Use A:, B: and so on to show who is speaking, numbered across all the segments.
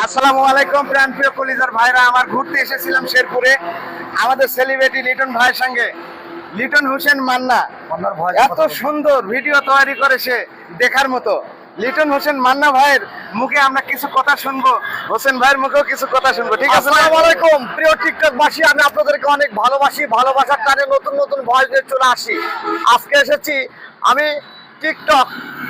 A: আসসালামু আলাইকুম প্রিয় কলিজার ভাইরা, আমার ঘুরতে এসেছিলাম শেরপুরে আমাদের সেলিব্রিটি লিটন ভাইয়ের সঙ্গে। লিটন হোসেন মান্না এত সুন্দর ভিডিও তৈরি করেছে দেখার মতো। লিটন হোসেন মান্না ভাইয়ের মুখে আমরা কিছু কথা শুনবো, হোসেন ভাইয়ের মুখেও কিছু কথা শুনবো। ঠিক আছে?
B: আসসালামু আলাইকুম প্রিয় টিকটকবাসী, আমি আপনাদেরকে অনেক ভালোবাসি। ভালোবাসার টানে নতুন নতুন ভয়েস নিয়ে চলে আসি। আজকে এসেছি আমি টিকটক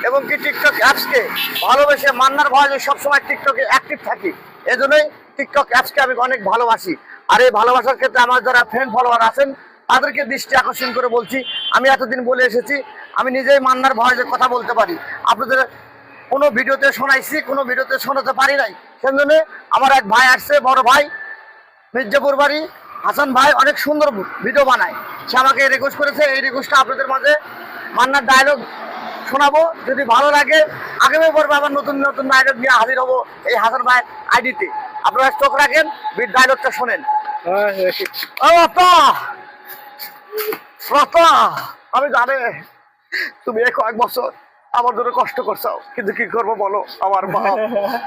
B: এবং কি টিকটক অ্যাপসকে ভালোবেসে মান্নার ভয়েসে সবসময় টিকটকে অ্যাক্টিভ থাকি। এজন্যই টিকটক অ্যাপসকে আমি অনেক ভালোবাসি। আর এই ভালোবাসার ক্ষেত্রে আমার যারা ফ্রেন্ড ফলোয়ার আছেন তাদেরকে দৃষ্টি আকর্ষণ করে বলছি, আমি এতদিন বলে এসেছি আমি নিজেই মান্নার ভয়েসে কথা বলতে পারি। আপনাদের কোনো ভিডিওতে শোনাইছি, কোনো ভিডিওতে শোনাতে পারি নাই। সেজন্য আমার এক ভাই আসছে, বড় ভাই, মির্জাপুর বাড়ি, হাসান ভাই, অনেক সুন্দর ভিডিও বানায়। সে আমাকে রিকোয়েস্ট করেছে, এই রিকোয়েস্টটা আপনাদের মাঝে মান্নার ডায়লগ শোনাবো। যদি ভালো লাগে আগামী পর্বে আবার নতুন নতুন ডায়লগ নিয়ে হাজির হবো এই হাসান ভাইয়ের আইডিতে। আপনারা চোখ রাখেন, ডায়লগটা শোনেন। আমি জানি তুমি কয়েক বছর আমার জন্য কষ্ট করছো, কিন্তু কি করবো বলো, আমার মা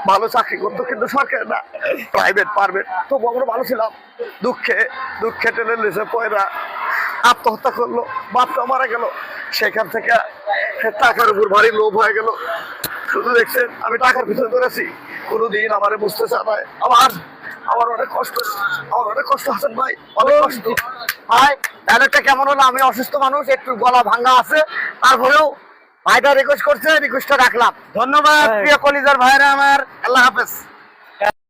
B: ভালো চাকরি করতো কিন্তু সরকারি না, প্রাইভেট পারবেট। তবু আমরা ভালো ছিলাম। দুঃখে দুঃখে টেনে নিয়েছে পয়রা আত্মহত্যা করলো, বাপটা মারা গেল। সেখান থেকে টাকার উপর ভারী লোভ হয়ে গেল। শুধু দেখছেন আমি টাকার পিছনে ধরেছি, কোনোদিন আমারে বুঝতে চায়। আমার অনেক কষ্ট, আমার অনেক কষ্ট হাসান ভাই, অনেক কষ্ট ভাই। ডায়লগটা কেমন হলো? আমি অসুস্থ মানুষ, একটু গলা ভাঙা আছে, তারপরেও ভাইটা রিকোয়েস্ট করছে, রিকোয়েস্টটা রাখলাম।
A: ধন্যবাদ প্রিয় কলিজার ভাইরা আমার। আল্লাহ হাফেজ।